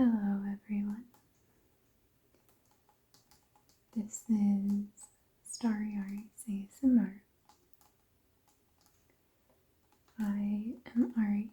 Hello everyone. This is Starry Ari's ASMR. I am Ari,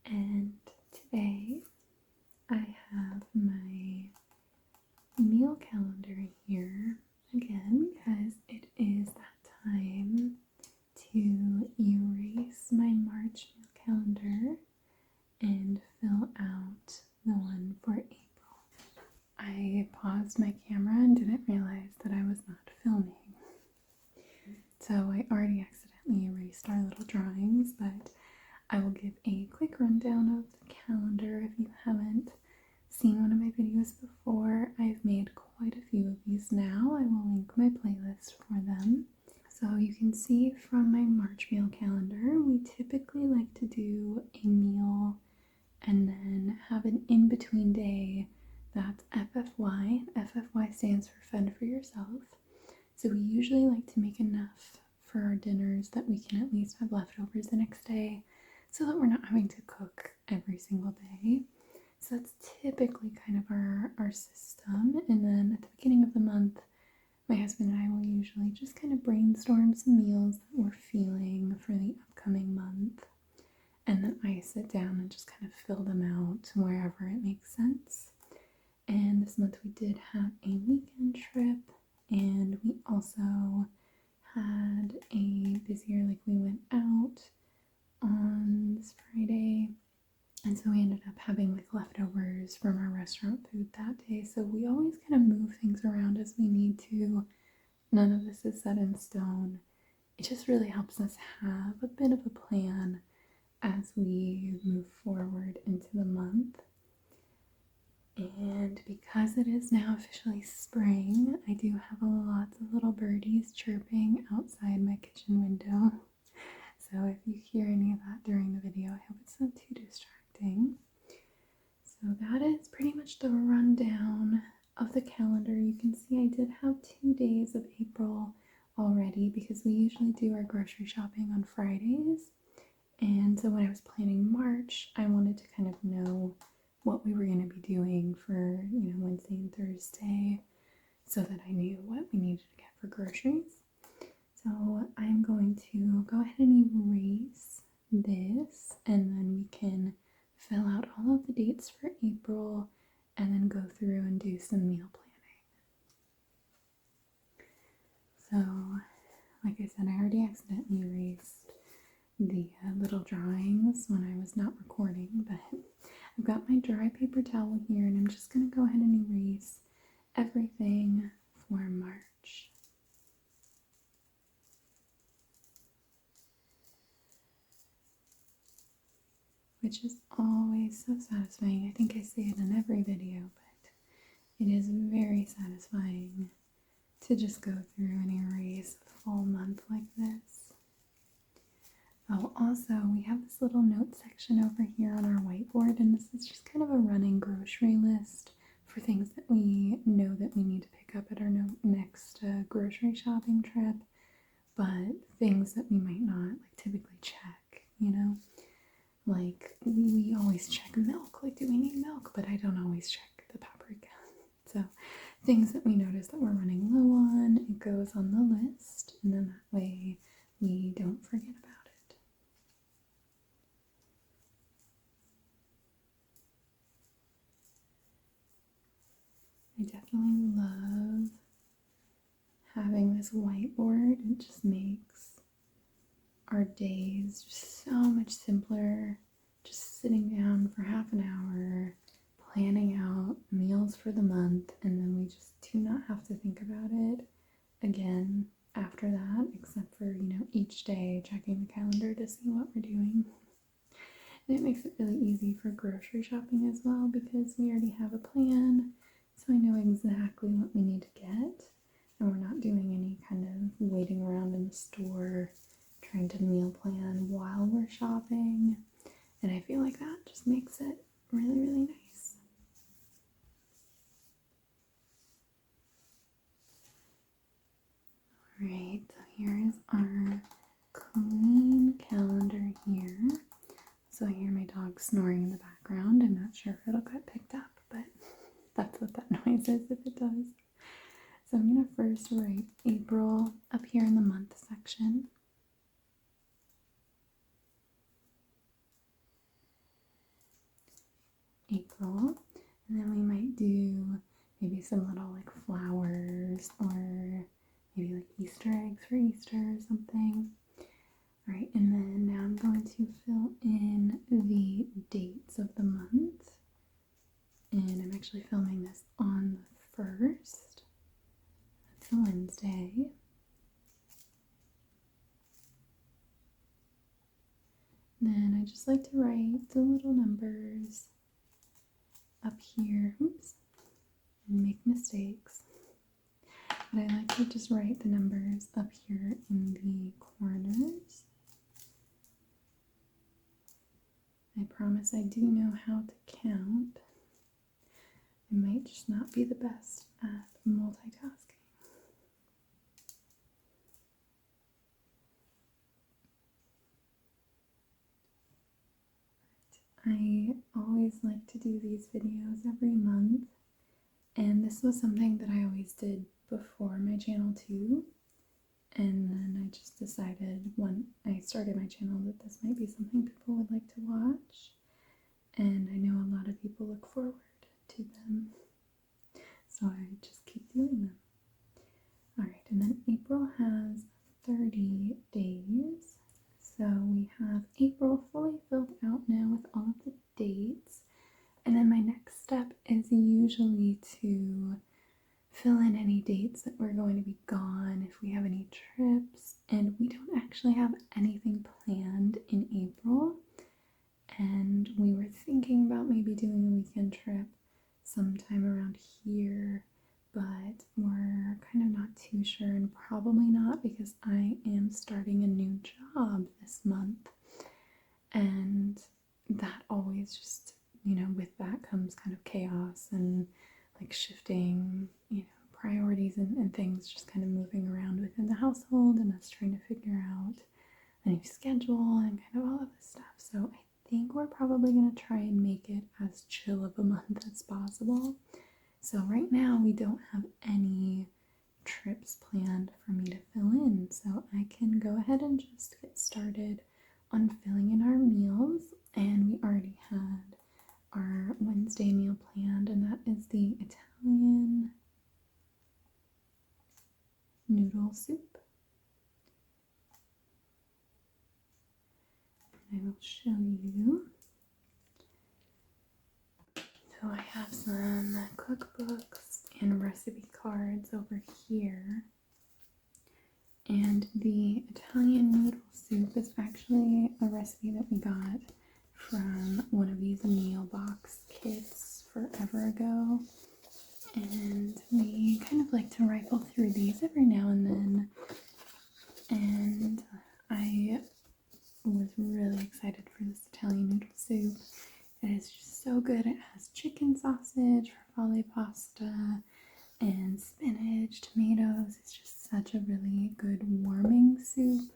and today I have my meal calendar here again because it is that time to erase my March meal calendar and fill out the one for April. I paused my camera and didn't realize that I was not filming. So I already accidentally erased our little drawings, but I will give a quick rundown of the calendar if you haven't seen one of my videos before. I've made quite a few of these now. I will link my playlist for them. So you can see from my March meal calendar, we typically like to do a meal and then have an in-between day that's FFY. FFY stands for Fend for Yourself. So we usually like to make enough for our dinners that we can at least have leftovers the next day so that we're not having to cook every single day. So that's typically kind of our system. And then at the beginning of the month, my husband and I will usually just kind of brainstorm some meals that we're feeling for the upcoming month. And then I sit down and just kind of fill them out wherever it makes sense. And this month we did have a weekend trip, and we also had a busier, we went out on this Friday, and so we ended up having leftovers from our restaurant food that day. So we always kind of move things around as we need to. None of this is set in stone. It just really helps us have a bit of a plan as we move forward into the month. And because it is now officially spring, I do have lots of little birdies chirping outside my kitchen window. So if you hear any of that during the video, I hope it's not too distracting. So that is pretty much the rundown of the calendar. You can see I did have 2 days of April already because we usually do our grocery shopping on Fridays. And so when I was planning March, I wanted to kind of know what we were going to be doing for, Wednesday and Thursday so that I knew what we needed to get for groceries. So I'm going to go ahead and erase this, and then we can fill out all of the dates for April and then go through and do some meal planning. So, like I said, I already accidentally erased the little drawings when I was not recording, but I've got my dry paper towel here, and I'm just going to go ahead and erase everything for March. Which is always so satisfying. I think I say it in every video, but it is very satisfying to just go through and erase a full month like this. Oh, also, we have this little note section over here on our whiteboard, and this is just kind of a running grocery list for things that we know that we need to pick up at our next grocery shopping trip, but things that we might not typically check, we always check milk, do we need milk? But I don't always check the paprika. So things that we notice that we're running low on, it goes on the list, and then that way we don't forget about it. I definitely love having this whiteboard. It just makes our days just so much simpler. Just sitting down for half an hour, planning out meals for the month, and then we just do not have to think about it again after that, except for, each day checking the calendar to see what we're doing. And it makes it really easy for grocery shopping as well because we already have a plan, so I know exactly what we need to get, and we're not doing any kind of waiting around in the store trying to meal plan while we're shopping. And I feel like that just makes it really, really nice. Alright, so here's our clean calendar here. So I hear my dog snoring in the background. I'm not sure if it'll get picked up, but that's what that noise is if it does. So I'm going to first write April up here in the month section. April. And then we might do maybe some little like flowers or maybe like Easter eggs for Easter or something. All right, and then now I'm going to fill in the dates of the month. And I'm actually filming this on the 1st. That's a Wednesday. Then I just like to write the little numbers up here. Oops, and make mistakes. But I like to just write the numbers up here in the corners. I promise I do know how to count. I might just not be the best at multitasking. I always like to do these videos every month, and this was something that I always did before my channel too, and then I just decided when I started my channel that this might be something people would like to watch, and I know a lot of people look forward to them, so I just keep doing them. Alright, and then April has 30 days, so we have April fully filled out now with all of the dates, and then my next step is usually to fill in any dates that we're going to be gone, if we have any trips, and we don't actually have anything planned in April, and we were thinking about maybe doing a weekend trip sometime around here, but we're kind of not too sure, and probably not because I am starting a new job this month, and that always just, with that comes kind of chaos and like shifting, priorities and things just kind of moving around within the household, and us trying to figure out a new schedule and kind of all of this stuff. So I think we're probably going to try and make it as chill of a month as possible. So right now we don't have any trips planned for me to fill in, so I can go ahead and just get started on filling in our meals. And we already had our Wednesday meal planned, and that is the Italian noodle soup. And I will show you. So I have some cookbooks and recipe cards over here. And the Italian noodle soup is actually a recipe that we got from one of these meal box kits forever ago. And we kind of like to rifle through these every now and then. And I was really excited for this Italian noodle soup. It is just so good. It has chicken sausage, farfalle pasta, and spinach, tomatoes. It's just such a really good warming soup,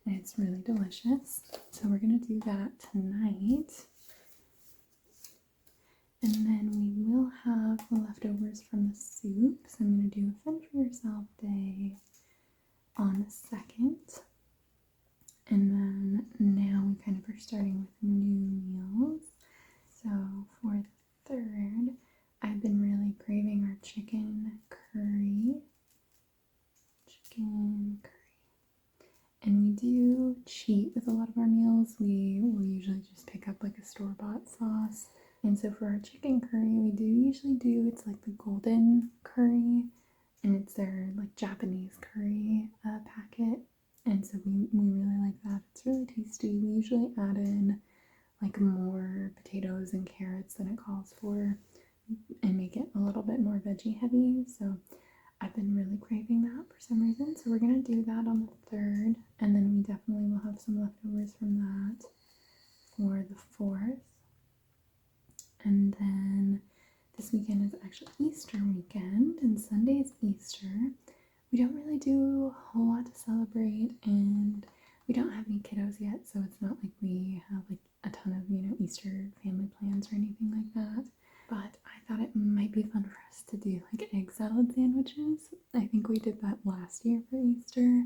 and it's really delicious. So we're going to do that tonight. And then we will have leftovers from the soup. So I'm going to do a Fend for Yourself day on the 2nd. And then now we kind of are starting with new meals. So for the 3rd, I've been really craving our chicken curry. And we do cheat with a lot of our meals. We will usually just pick up like a store-bought sauce. And so for our chicken curry, we do usually do, it's like the golden curry, and it's their like Japanese curry packet. And so we really like that. It's really tasty. We usually add in like more potatoes and carrots than it calls for and make it a little bit more veggie heavy. So I've been really craving that for some reason. So we're going to do that on the 3rd. And then we definitely will have some leftovers from that for the 4th. And then this weekend is actually Easter weekend, and Sunday is Easter. We don't really do a whole lot to celebrate, and we don't have any kiddos yet, so it's not like we have like a ton of, Easter family plans or anything like that. But I thought it might be fun for us to do like egg salad sandwiches. I think we did that last year for Easter.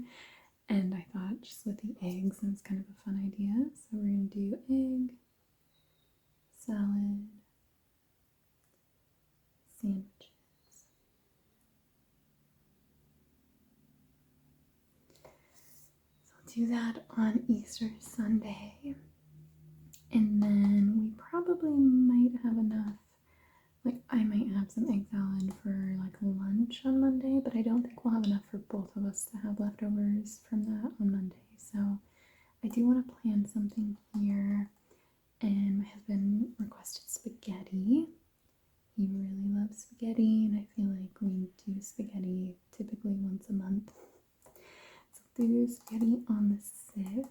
And I thought just with the eggs, it was kind of a fun idea. So we're going to do egg salad sandwiches. So I'll do that on Easter Sunday. And then we probably might have enough. Like, I might have some egg salad for like lunch on Monday, but I don't think we'll have enough for both of us to have leftovers from that on Monday. So I do want to plan something here. And my husband requested spaghetti. He really loves spaghetti, and I feel like we do spaghetti typically once a month. So we'll do spaghetti on the 6th.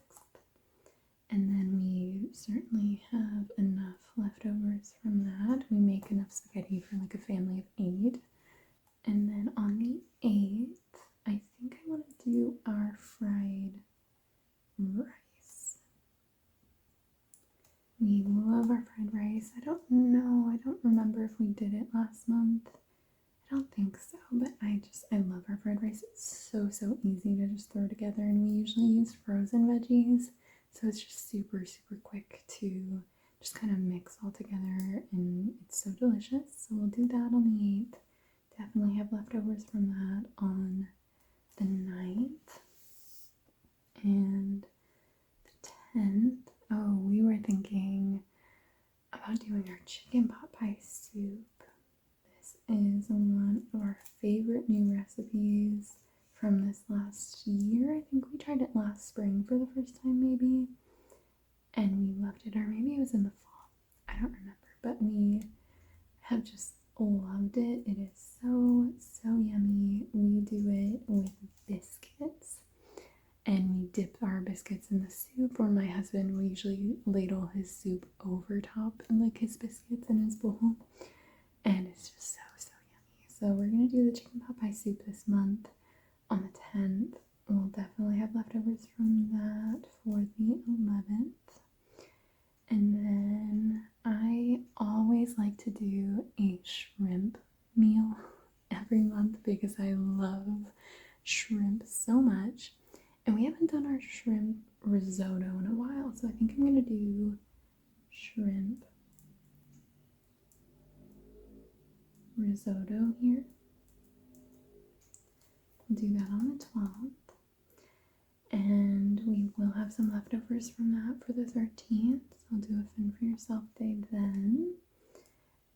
And then we certainly have enough leftovers from that. We make enough spaghetti for like a family of 8. And then on the 8th, I think I want to do our fried rice. We love our fried rice. I don't remember if we did it last month. I don't think so, but I love our fried rice. It's so easy to just throw together, and we usually use frozen veggies. So it's just super quick to just kind of mix all together, and it's so delicious. So we'll do that on the 8th. Definitely have leftovers from that on the 9th. And the 10th, oh, we were thinking about doing our chicken pot pie soup. This is one of our favorite new recipes from this last year. I think we tried it last spring for the first time maybe, and we loved it, or maybe it was in the fall. I don't remember, but we have just loved it. It is so yummy. We do it with biscuits, and we dip our biscuits in the soup, or my husband will usually ladle his soup over top and like his biscuits in his bowl, and it's just so yummy. So we're gonna do the chicken pot pie soup this month. On the 10th, we'll definitely have leftovers from that for the 11th. And then I always like to do a shrimp meal every month because I love shrimp so much. And we haven't done our shrimp risotto in a while, so I think I'm going to do shrimp risotto here. We'll do that on the 12th, and we will have some leftovers from that for the 13th, so I'll do a Fend for Yourself day then.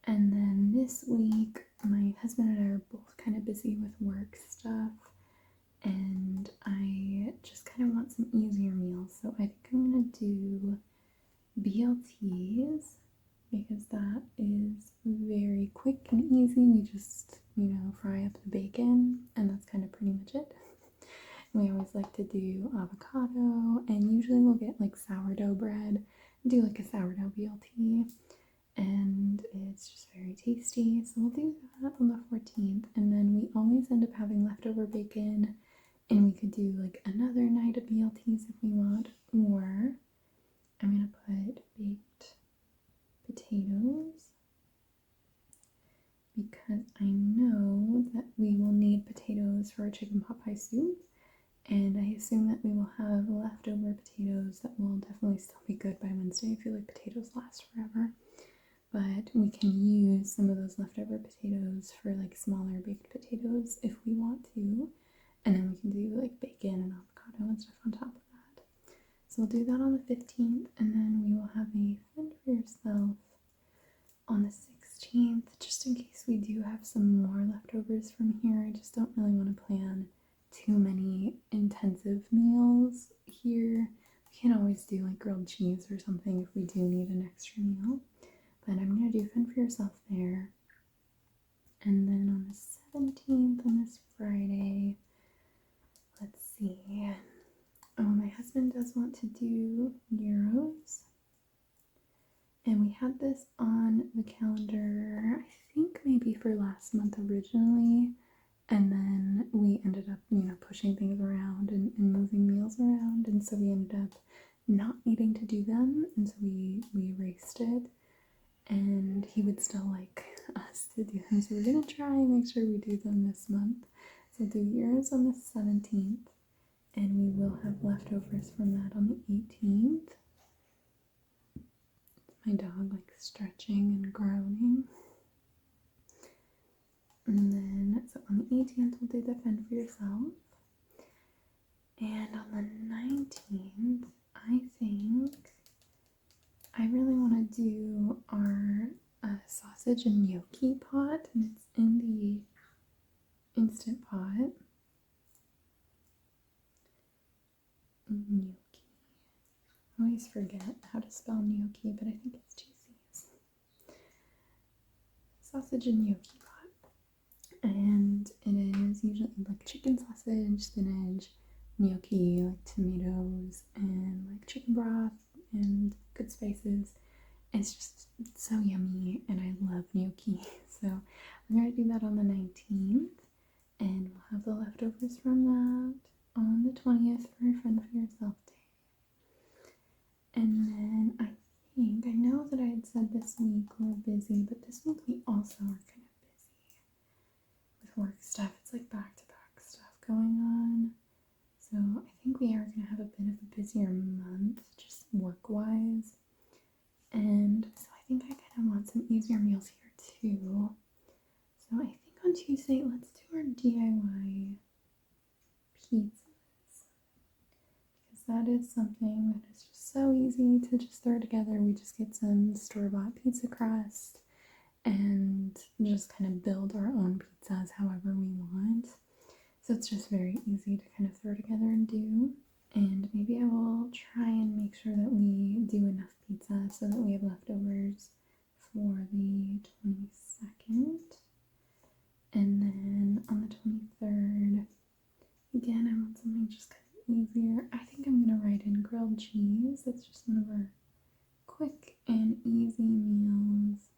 And then this week, my husband and I are both kind of busy with work stuff, and I just kind of want some easier meals, so I think I'm going to do BLTs, because that is very quick and easy. We just, fry up the bacon, and that's kind of pretty much it. We always like to do avocado, and usually we'll get like sourdough bread, do like a sourdough BLT, and it's just very tasty. So we'll do that on the 14th, and then we always end up having leftover bacon, and we could do like another night of BLTs if we want, or I'm gonna put baked potatoes, because I know that we will need potatoes for our chicken pot pie soup, and I assume that we will have leftover potatoes that will definitely still be good by Wednesday. I feel like potatoes last forever, but we can use some of those leftover potatoes for like smaller baked potatoes if we want to, and then we can do like bacon and avocado and stuff on top of that. So we'll do that on the 15th, and then we will have a Fend for Yourself on the 16th, just in case we do have some more leftovers from here. I just don't really want to plan too many intensive meals here. We can always do like grilled cheese or something if we do need an extra meal, but I'm going to do Fend for Yourself there. And then on the 17th, on this Friday, let's see. Oh, my husband does want to do gyros. And we had this on the calendar, I think maybe for last month originally. And then we ended up, pushing things around and moving meals around. And so we ended up not needing to do them, and so we erased it. And he would still like us to do them, so we're gonna try and make sure we do them this month. So do yours on the 17th, and we will have leftovers from that on the 18th. My dog like stretching and groaning. And then, so on the 18th, we'll do the fend for yourself. And on the 19th, I think I really want to do our sausage and gnocchi pot, and it's in the Instant Pot. Gnocchi. I always forget how to spell gnocchi, but I think it's two C's. Sausage and gnocchi pot. And it is usually like chicken sausage, spinach, gnocchi, like tomatoes, and like chicken broth, and good spices. It's just so yummy, and I love gnocchi. So I'm going to do that on the 19th, and we'll have the leftovers from that on the 20th for a Fend for Yourself Day. And then I know that I had said this week we're busy, but this week we also are kind of busy with work stuff. It's like back-to-back stuff going on. So I think we are going to have a bit of a busier month, just work-wise. And so I think I kind of want some easier meals here too. So I think on Tuesday, let's do our DIY pizzas. Because that is something that is just so easy to just throw together. We just get some store-bought pizza crust and just kind of build our own pizzas however we want. So it's just very easy to kind of throw together and do. And maybe I will try and make sure that we do enough pizza so that we have leftovers for the 22nd. And then on the 23rd, again, I want something just kind of easier. I think I'm going to write in grilled cheese. It's just one of our quick and easy meals.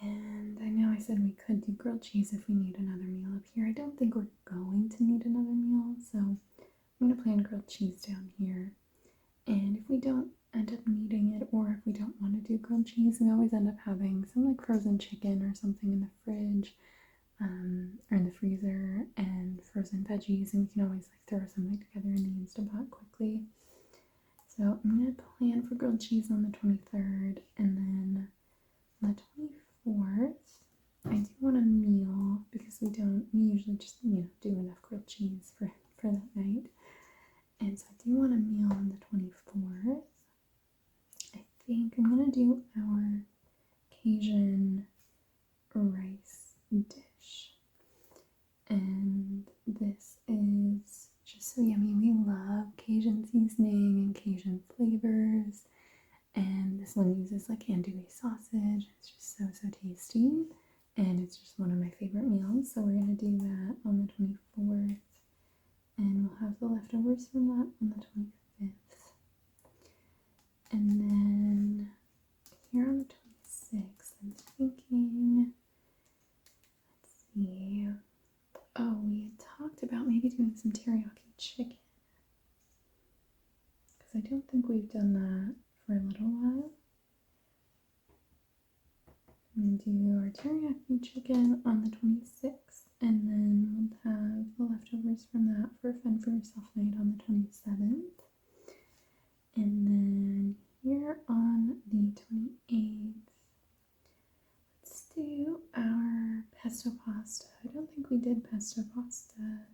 And I know I said we could do grilled cheese if we need another meal up here. I don't think we're going to need another meal, so I'm going to plan grilled cheese down here. And if we don't end up needing it, or if we don't want to do grilled cheese, we always end up having some like frozen chicken or something in the fridge, or in the freezer, and frozen veggies, and we can always like throw something together in the Instant Pot quickly. So I'm going to plan for grilled cheese on the 23rd, and then on the 24th, I do want a meal because we usually just, do enough grilled cheese for that night. And so I do want a meal on the 24th. I think I'm going to do our Cajun rice dish. And this is just so yummy. We love Cajun seasoning and Cajun flavors. And this one uses like andouille sausage. It's just so tasty. And it's just one of my favorite meals. So we're going to do that on the 24th. And we'll have the leftovers from that on the 25th. And then here on the 26th, I'm thinking, let's see. Oh, we had talked about maybe doing some teriyaki chicken. Because I don't think we've done that for a little while. I'm going to do our teriyaki chicken on the 26th. And then we'll have the leftovers from that for a Fend for Yourself night on the 27th. And then here on the 28th, let's do our pesto pasta. I don't think we did pesto pasta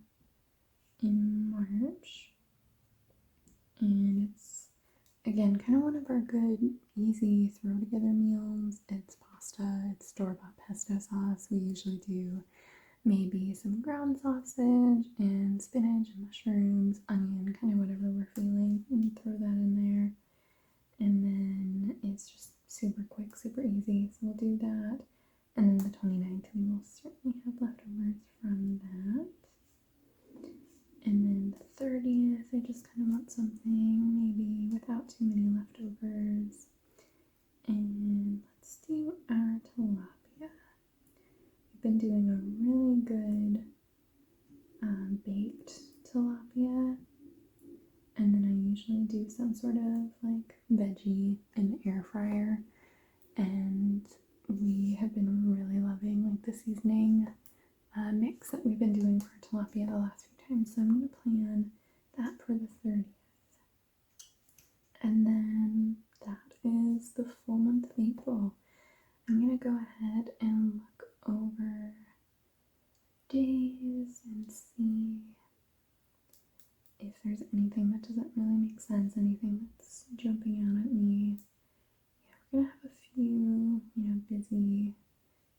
in March. And it's, again, kind of one of our good, easy throw together meals. It's pasta, it's store-bought pesto sauce. We usually do maybe some ground sausage and spinach and mushrooms, onion, kind of whatever we're feeling, and throw that in there. And then it's just super quick, super easy, so we'll do that. And then the 29th, we will certainly have leftovers from that. And then the 30th, I just kind of want something maybe without too many leftovers. And let's do our tilapia. Been doing a really good baked tilapia, and then I usually do some sort of like veggie in the air fryer, and we have been really loving like the seasoning mix that we've been doing for tilapia the last few times. So I'm going to plan that for the 30th. And then that is the full month of April. I'm going to go ahead and look over days and see if there's anything that doesn't really make sense, anything that's jumping out at me. Yeah, we're going to have a few, busy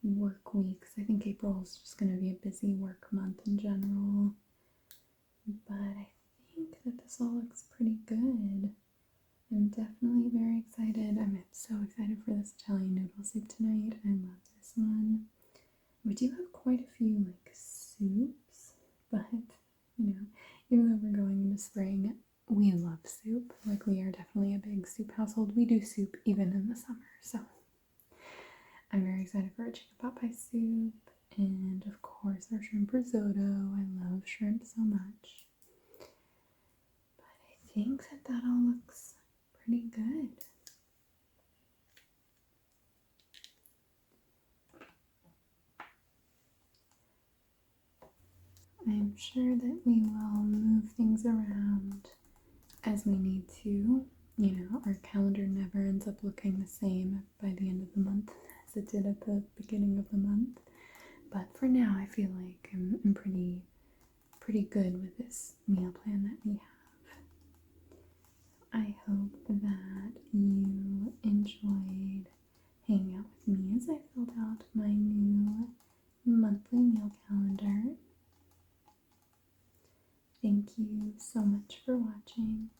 work weeks. I think April is just going to be a busy work month in general. But I think that this all looks pretty good. I'm definitely very excited. I'm so excited for this Italian noodle soup tonight. I love this one. We do have quite a few like soups, but even though we're going into spring, we love soup. Like, we are definitely a big soup household. We do soup even in the summer, so I'm very excited for a chicken pot pie soup, and of course our shrimp risotto. I love shrimp so much. But I think that all looks pretty good. I'm sure that we will move things around as we need to. Our calendar never ends up looking the same by the end of the month as it did at the beginning of the month. But for now, I feel like I'm pretty good with this meal plan that we have. I hope that you enjoyed hanging out with me as I filled out my new monthly meal calendar. Thank you so much for watching.